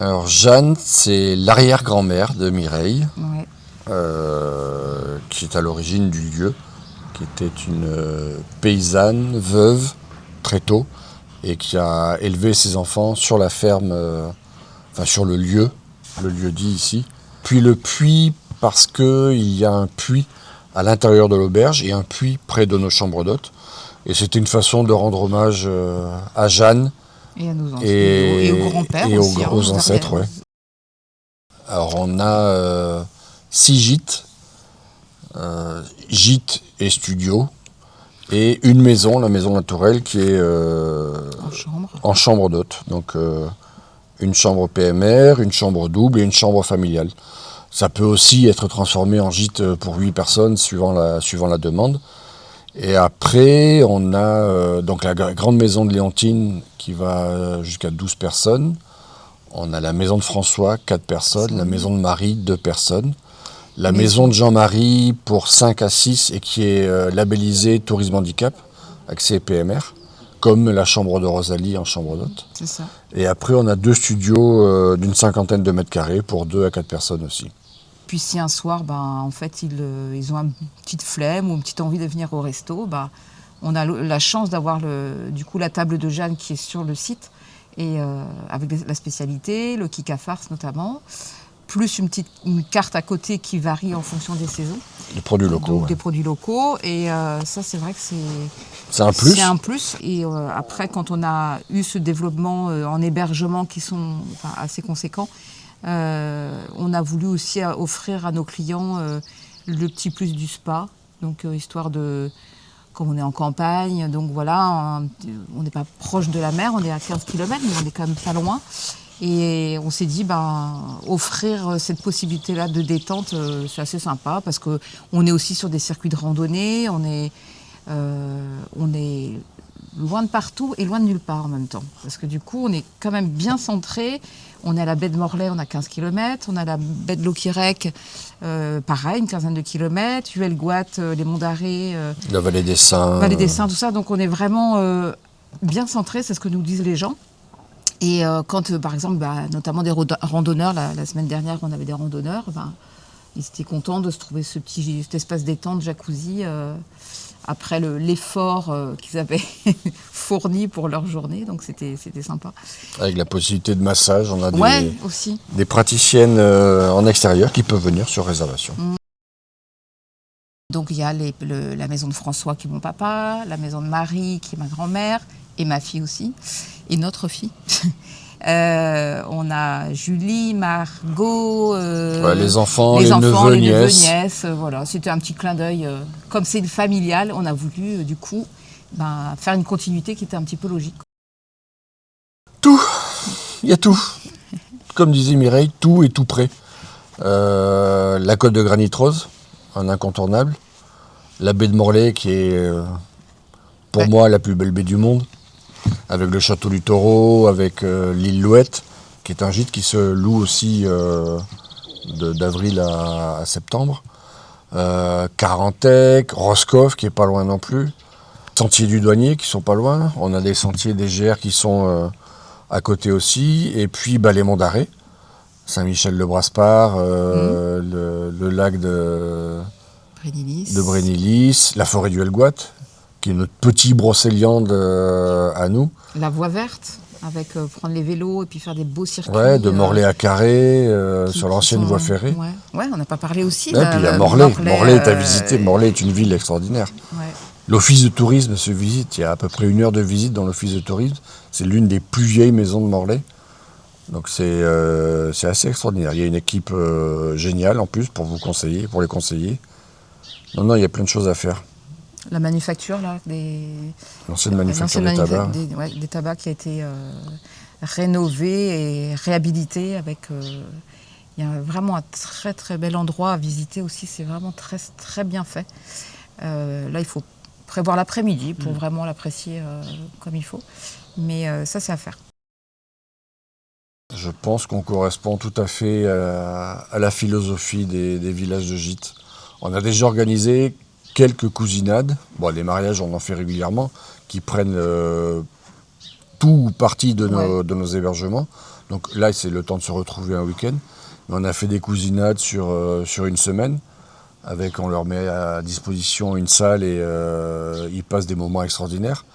Alors Jeanne, c'est l'arrière-grand-mère de Mireille, Ouais. qui est à l'origine du lieu, qui était une paysanne, veuve, très tôt, et qui a élevé ses enfants sur la ferme, enfin sur le lieu dit ici. Puis le puits, parce qu'il y a un puits à l'intérieur de l'auberge et un puits près de nos chambres d'hôtes. Et c'était une façon de rendre hommage à Jeanne Et à nos et au grand-père aussi. aux ancêtres, ouais. Alors on a 6 gîtes, gîtes et studios, et une maison, la maison naturelle, qui est en chambre d'hôte. Donc une chambre PMR, une chambre double et une chambre familiale. Ça peut aussi être transformé en gîte pour 8 personnes suivant la demande. Et après, on a donc la grande maison de Léontine qui va jusqu'à 12 personnes. On a la maison de François, 4 personnes. La maison de Marie, 2 personnes. La maison de Jean-Marie pour 5 à 6 et qui est labellisée Tourisme Handicap, accès PMR, comme la chambre de Rosalie en chambre d'hôte. C'est ça. Et après, on a 2 studios d'une 50aine de mètres carrés pour 2 à 4 personnes aussi. Puis si un soir, en fait, ils ont une petite flemme ou une petite envie de venir au resto, on a la chance d'avoir du coup la table de Jeanne qui est sur le site, et avec la spécialité, le kika farce notamment, plus une carte à côté qui varie en fonction des saisons. Des produits locaux. Donc, ouais. des produits locaux, et ça c'est vrai que c'est un plus. C'est un plus. Et après, quand on a eu ce développement en hébergement qui sont assez conséquents, on a voulu aussi offrir à nos clients le petit plus du spa, donc histoire de, comme on est en campagne, donc voilà, on n'est pas proche de la mer, on est à 15 km, mais on est quand même pas loin. Et on s'est dit, offrir cette possibilité-là de détente, c'est assez sympa, parce qu'on est aussi sur des circuits de randonnée, on est loin de partout et loin de nulle part en même temps. Parce que du coup, on est quand même bien centré. On est à la baie de Morlaix, on a 15 km. On a la baie de Loquirec, pareil, une quinzaine de kilomètres. Huelgoat, les Monts d'Arrée. La Vallée des Saints. Vallée des Saints, tout ça. Donc on est vraiment bien centré, c'est ce que nous disent les gens. Et quand, par exemple, notamment des randonneurs, la semaine dernière, on avait des randonneurs, ils étaient contents de se trouver cet espace détente, jacuzzi, après l'effort qu'ils avaient fourni pour leur journée, donc c'était sympa. Avec la possibilité de massage, on a aussi. Des praticiennes en extérieur qui peuvent venir sur réservation. Donc il y a la maison de François qui est mon papa, la maison de Marie qui est ma grand-mère, et ma fille aussi, et notre fille. On a Julie, Margot, les enfants, les neveux, nièces. Voilà, c'était un petit clin d'œil. Comme c'est familial, on a voulu du coup faire une continuité qui était un petit peu logique. Tout, il y a tout. Comme disait Mireille, tout est tout prêt. La côte de Granit Rose, un incontournable. La baie de Morlaix qui est pour moi la plus belle baie du monde. Avec le château du Taureau, avec l'île Louette, qui est un gîte qui se loue aussi d'avril à septembre. Carantec, Roscoff, qui est pas loin non plus. Sentiers du Douanier, qui sont pas loin. On a des sentiers des GR qui sont à côté aussi. Et puis les Monts d'Arrée, Saint-Michel-le-Braspar, le lac de Brénilis, la forêt du Huelgoat, qui est notre petit Brocéliande à nous. La voie verte, avec prendre les vélos et puis faire des beaux circuits. Ouais, de Morlaix à Carré, sur l'ancienne voie ferrée. Ouais, on n'a pas parlé aussi. Et puis il y a Morlaix. Morlaix est à visiter. Morlaix est une ville extraordinaire. Ouais. L'office de tourisme se visite. Il y a à peu près 1 heure de visite dans l'office de tourisme. C'est l'une des plus vieilles maisons de Morlaix. Donc c'est assez extraordinaire. Il y a une équipe géniale en plus pour les conseiller. Non, il y a plein de choses à faire. La manufacture, là, l'ancienne manufacture des tabacs. Des tabacs qui a été rénovée et réhabilitée avec... il y a vraiment un très très bel endroit à visiter aussi, c'est vraiment très, très bien fait. Là, il faut prévoir l'après-midi pour vraiment l'apprécier comme il faut. Mais ça, c'est à faire. Je pense qu'on correspond tout à fait à la philosophie des villages de gîtes. On a déjà organisé quelques cousinades. Les mariages, on en fait régulièrement, qui prennent tout ou partie de Ouais. de nos hébergements. Donc là, c'est le temps de se retrouver un week-end. Mais on a fait des cousinades sur une semaine. On leur met à disposition une salle et ils passent des moments extraordinaires.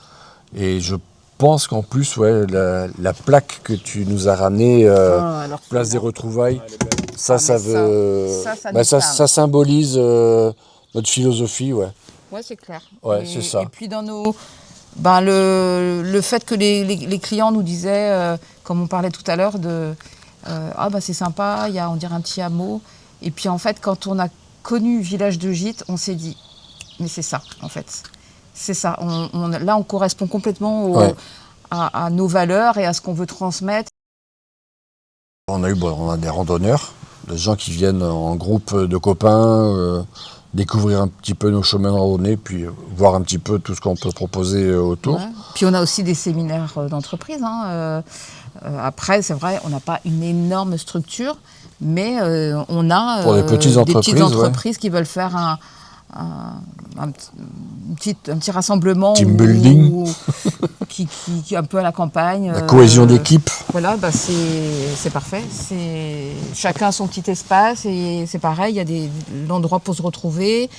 Et je pense qu'en plus, ouais, la plaque que tu nous as ramenée, Alors place des celle-là. retrouvailles, ça, Ah, ça mais veut, ça bah, nous parle. ça symbolise notre philosophie, ouais. Ouais, c'est clair. Ouais, c'est ça. Et puis dans nos, ben le fait que les clients nous disaient, comme on parlait tout à l'heure, ah bah c'est sympa, il y a on dirait un petit hameau. Et puis en fait, quand on a connu Village de Gîtes, on s'est dit, mais c'est ça en fait. C'est ça. Là, on correspond complètement Ouais. à nos valeurs et à ce qu'on veut transmettre. On a des randonneurs, des gens qui viennent en groupe de copains, découvrir un petit peu nos chemins de randonnée, puis voir un petit peu tout ce qu'on peut proposer autour. Ouais. Puis on a aussi des séminaires d'entreprise, hein. Après, c'est vrai, on n'a pas une énorme structure, mais on a Pour les petites des petites entreprises, entreprises qui veulent faire un petit rassemblement Team building. qui est un peu à la campagne. La cohésion d'équipe. Voilà, bah c'est parfait. Chacun son petit espace et c'est pareil, il y a l'endroit pour se retrouver.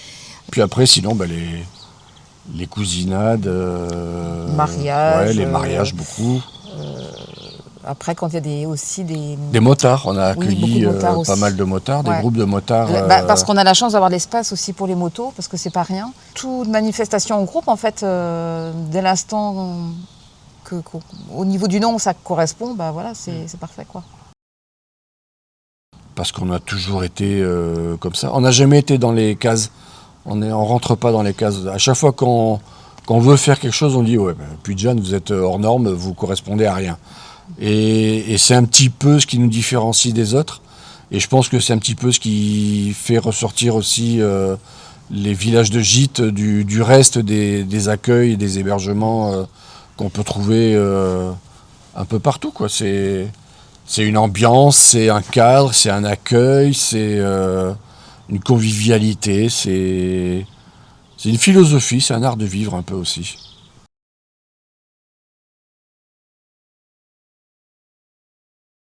Puis après, sinon, bah, les cousinades, Mariage, ouais, les mariages, beaucoup. Après, quand il y a aussi des Des motards, on a beaucoup accueilli de motards pas aussi. mal de motards, des Ouais. groupes de motards. Parce qu'on a la chance d'avoir l'espace aussi pour les motos, parce que c'est pas rien. Toute manifestation en groupe, en fait, dès l'instant au niveau du nom, ça correspond, bah voilà, c'est parfait, quoi. Parce qu'on a toujours été comme ça. On n'a jamais été dans les cases. On rentre pas dans les cases. À chaque fois qu'on veut faire quelque chose, on dit ouais, Puy-de-Jeanne, vous êtes hors norme, vous correspondez à rien. Et c'est un petit peu ce qui nous différencie des autres. Et je pense que c'est un petit peu ce qui fait ressortir aussi les villages de gîtes du reste des accueils et des hébergements qu'on peut trouver un peu partout, quoi. C'est une ambiance, c'est un cadre, c'est un accueil, c'est une convivialité, c'est une philosophie, c'est un art de vivre un peu aussi.